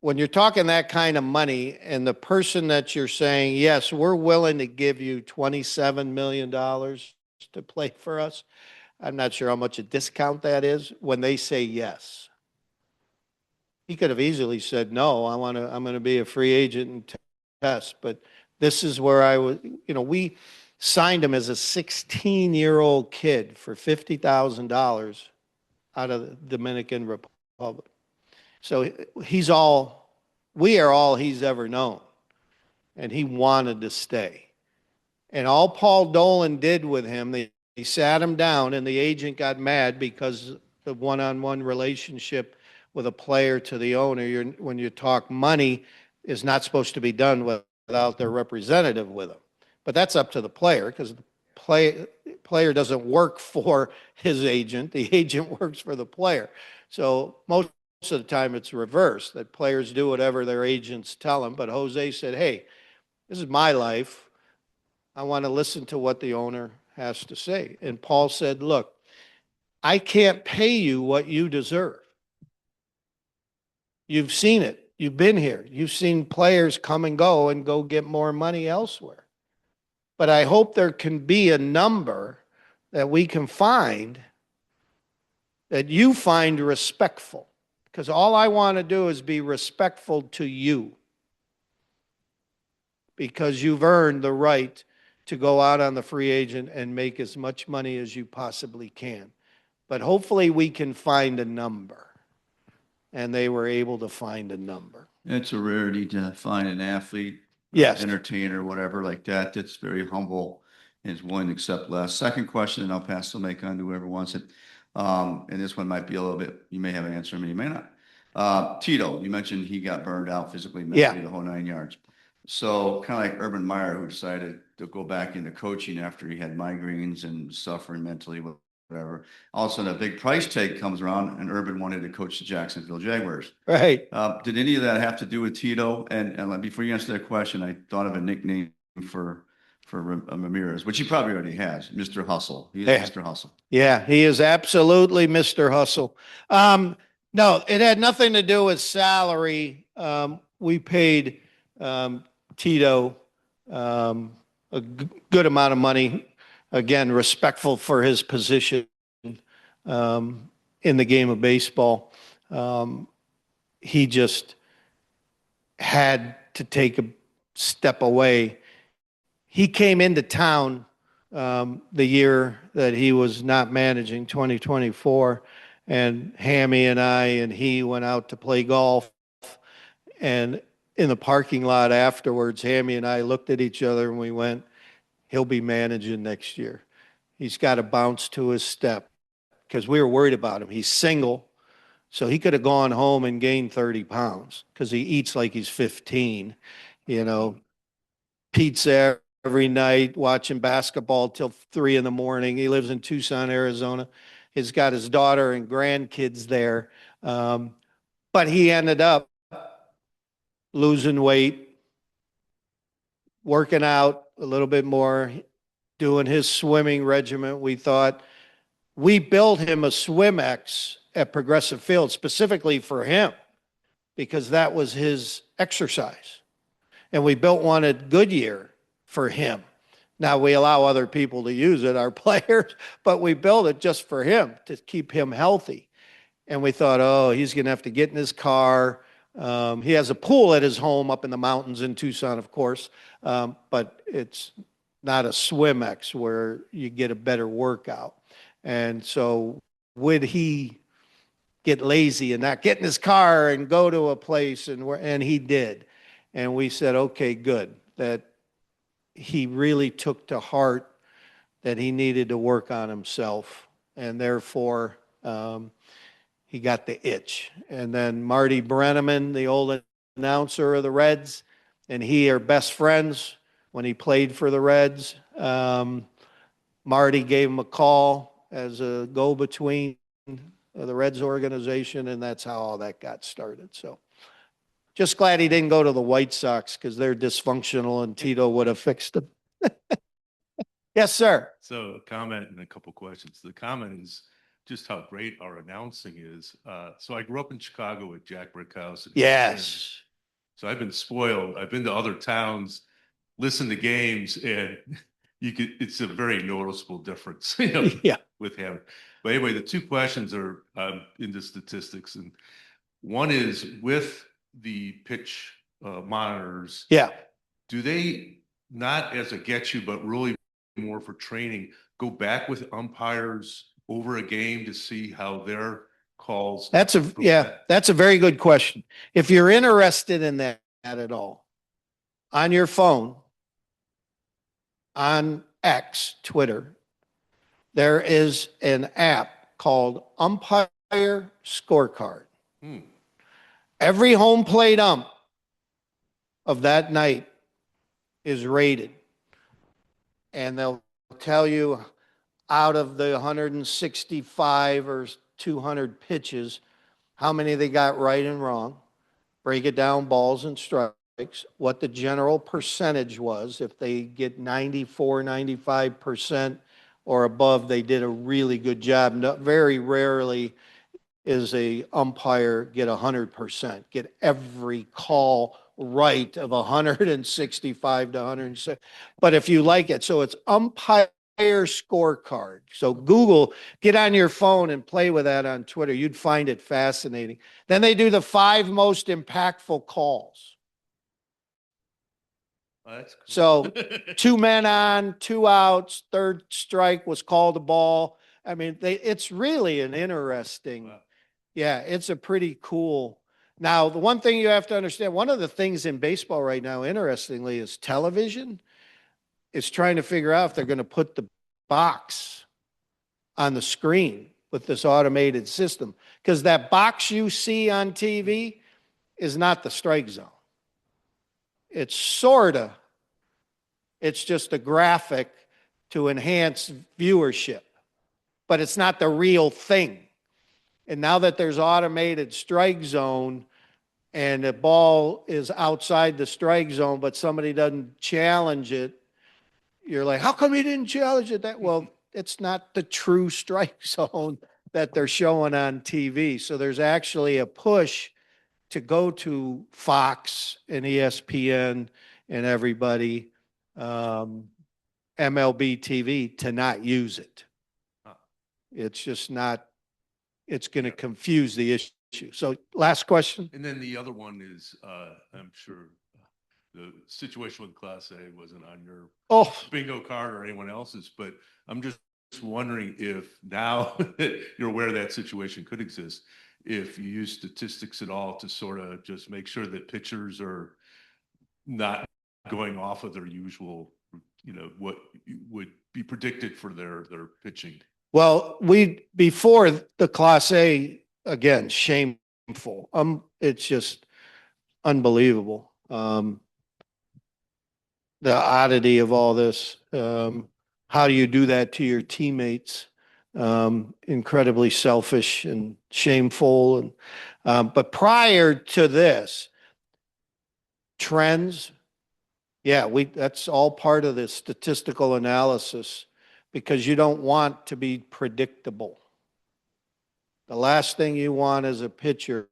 When you're talking that kind of money and the person that you're saying, yes, we're willing to give you $27 million to play for us, I'm not sure how much a discount that is when they say yes. He could have easily said, no, I'm going to be a free agent in test, but this is where I was, we signed him as a 16-year-old kid for $50,000 out of the Dominican Republic. So we are all he's ever known. And he wanted to stay. And all Paul Dolan did with him, they sat him down, and the agent got mad because the one-on-one relationship with a player to the owner, when you talk money, is not supposed to be done without their representative with them. But that's up to the player, because the player doesn't work for his agent. The agent works for the player. So most of the time it's reversed, that players do whatever their agents tell them. But Jose said, hey, this is my life. I want to listen to what the owner has to say. And Paul said, look, I can't pay you what you deserve. You've seen it. You've been here. You've seen players come and go get more money elsewhere. But I hope there can be a number that we can find that you find respectful. Because all I want to do is be respectful to you. Because you've earned the right to go out on the free agent and make as much money as you possibly can. But hopefully we can find a number. And they were able to find a number. It's a rarity to find an athlete, Yes. entertainer, whatever like that, that's very humble and is willing to accept less. Second question, and I'll pass the mic on to whoever wants it. And this one might be a little bit, you may have an answer, you may not. Tito, you mentioned he got burned out physically, mentally, the whole 9 yards. So kind of like Urban Meyer, who decided to go back into coaching after he had migraines and suffering mentally, whatever. All of a sudden, a big price tag comes around, and Urban wanted to coach the Jacksonville Jaguars. Right. Did any of that have to do with Tito? And before you answer that question, I thought of a nickname for Ramirez, which he probably already has, Mr. Hustle. He is Mr. Hustle. Yeah, he is absolutely Mr. Hustle. No, it had nothing to do with salary. We paid Tito good amount of money. Again, respectful for his position in the game of baseball. He just had to take a step away. He came into town the year that he was not managing, 2024, and Hammy and I and he went out to play golf. And in the parking lot afterwards, Hammy and I looked at each other and we went, he'll be managing next year. He's got to bounce to his step, because we were worried about him. He's single, so he could have gone home and gained 30 pounds because he eats like he's 15, pizza every night, watching basketball till 3 in the morning. He lives in Tucson, Arizona. He's got his daughter and grandkids there. But he ended up losing weight, working out a little bit more, doing his swimming regimen. We thought, we built him a Swimex at Progressive Field specifically for him, because that was his exercise. And we built one at Goodyear for him. Now we allow other people to use it, our players, but we built it just for him to keep him healthy. And we thought, oh, he's going to have to get in his car. He has a pool at his home up in the mountains in Tucson, of course, but it's not a Swimex where you get a better workout. And so would he get lazy and not get in his car and go to a place? And he did. And we said, okay, good, that he really took to heart that he needed to work on himself. And therefore, he got the itch. And then Marty Brenneman, the old announcer of the Reds, and he are best friends when he played for the Reds. Marty gave him a call as a go-between of the Reds organization, and that's how all that got started. So just glad he didn't go to the White Sox, because they're dysfunctional and Tito would have fixed them. Yes, sir. So a comment and a couple questions. The comment is just how great our announcing is. So I grew up in Chicago with Jack Brickhouse. Yes. So I've been spoiled. I've been to other towns, listened to games, and it's a very noticeable difference, Yeah. with him. But anyway, the two questions are into statistics. And one is with the pitch monitors. Yeah. do they, not as a get you, but really more for training, go back with umpires over a game to see how their calls? That's a very good question. If you're interested in that at all, on your phone, on X, Twitter, there is an app called Umpire Scorecard. Hmm. Every home plate ump of that night is rated. And they'll tell you out of the 165 or 200 pitches, how many they got right and wrong, break it down balls and strikes, what the general percentage was. If they get 94, 95% or above, they did a really good job. Very rarely is a umpire get 100%, get every call right of 165 to 106. But if you like it, so it's Umpire Scorecard. So Google, get on your phone and play with that on Twitter. You'd find it fascinating. Then they do the 5 most impactful calls. Oh, that's cool. So 2 men on, 2 outs, third strike was called a ball. I mean, it's really an interesting. Wow. Yeah, it's a pretty cool. Now, the one thing you have to understand, one of the things in baseball right now, interestingly, is television is trying to figure out if they're going to put the box on the screen with this automated system. Because that box you see on TV is not the strike zone. It's it's just a graphic to enhance viewership, but it's not the real thing. And now that there's automated strike zone and the ball is outside the strike zone, but somebody doesn't challenge it, you're like, how come he didn't challenge it? Well, it's not the true strike zone that they're showing on TV. So there's actually a push to go to Fox and ESPN and everybody, MLB TV, to not use it. It's just not. It's going to confuse the issue. So last question. And then the other one is, I'm sure the situation with Class A wasn't on your bingo card or anyone else's, but I'm just wondering if now that you're aware that situation could exist, if you use statistics at all to sort of just make sure that pitchers are not going off of their usual, what would be predicted for their pitching. Well, before the Class A, again, shameful. It's just unbelievable. The oddity of all this. How do you do that to your teammates? Incredibly selfish and shameful. But prior to this, trends, that's all part of the statistical analysis, because you don't want to be predictable. The last thing you want as a pitcher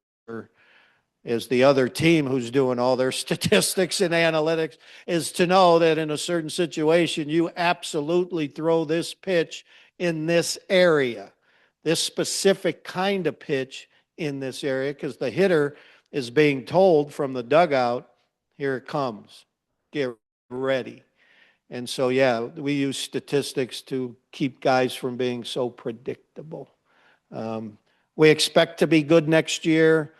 is the other team who's doing all their statistics and analytics is to know that in a certain situation, you absolutely throw this pitch in this area, this specific kind of pitch in this area, because the hitter is being told from the dugout, here it comes, get ready. And so, we use statistics to keep guys from being so predictable. We expect to be good next year.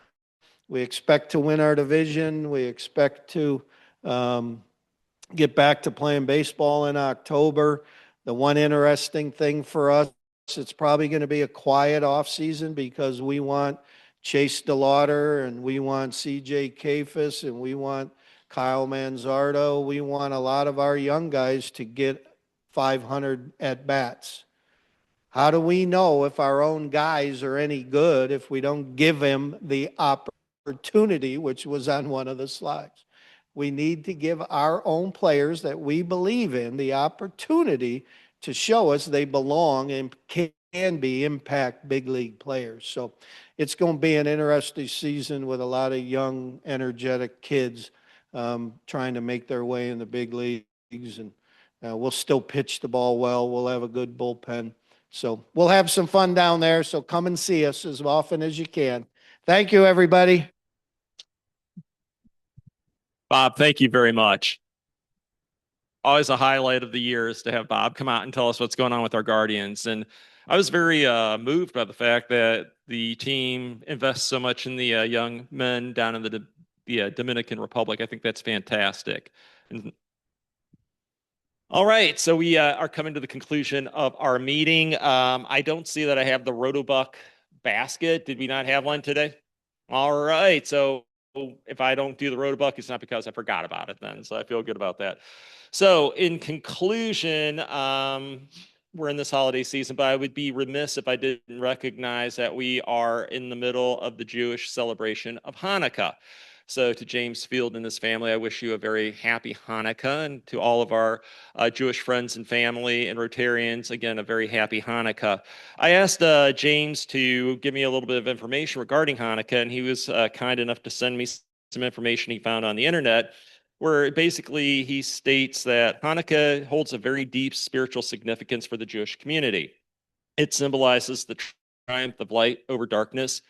We expect to win our division. We expect to get back to playing baseball in October. The one interesting thing for us, it's probably going to be a quiet offseason, because we want Chase DeLauder and we want CJ Kafis and we want Kyle Manzardo. We want a lot of our young guys to get 500 at-bats. How do we know if our own guys are any good if we don't give them the opportunity, which was on one of the slides? We need to give our own players that we believe in the opportunity to show us they belong and can be impact big league players. So it's going to be an interesting season with a lot of young, energetic kids trying to make their way in the big leagues. And we'll still pitch the ball well. We'll have a good bullpen. So we'll have some fun down there. So come and see us as often as you can. Thank you, everybody. Bob, thank you very much. always a highlight of the year is to have Bob come out and tell us what's going on with our Guardians. And I was very moved by the fact that the team invests so much in the young men down in the Dominican Republic. I think that's fantastic. And, all right, so we are coming to the conclusion of our meeting. I don't see that I have the Rotobuck basket. Did we not have one today? All right, so if I don't do the Rotobuck, it's not because I forgot about it then. So I feel good about that. So in conclusion, we're in this holiday season, but I would be remiss if I didn't recognize that we are in the middle of the Jewish celebration of Hanukkah. So to James Field and his family, I wish you a very happy Hanukkah, and to all of our Jewish friends and family and Rotarians, again, a very happy Hanukkah. I asked James to give me a little bit of information regarding Hanukkah, and he was kind enough to send me some information he found on the internet, where basically he states that Hanukkah holds a very deep spiritual significance for the Jewish community. It symbolizes the triumph of light over darkness,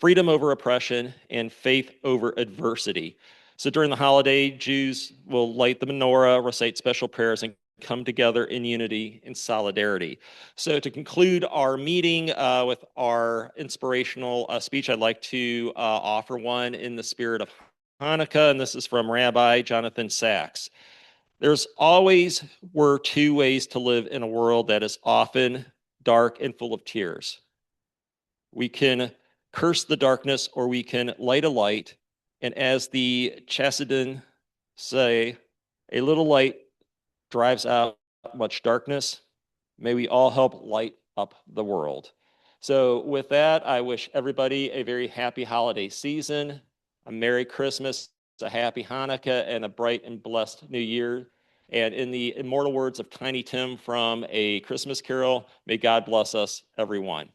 freedom over oppression, and faith over adversity. So during the holiday, Jews will light the menorah, recite special prayers, and come together in unity and solidarity. So to conclude our meeting with our inspirational speech, I'd like to offer one in the spirit of Hanukkah, and this is from Rabbi Jonathan Sachs. There's always were two ways to live in a world that is often dark and full of tears. We can curse the darkness, or we can light a light. And as the Chassidim say, a little light drives out much darkness. May we all help light up the world. So with that, I wish everybody a very happy holiday season, a Merry Christmas, a happy Hanukkah, and a bright and blessed New Year. And in the immortal words of Tiny Tim from A Christmas Carol, may God bless us, everyone.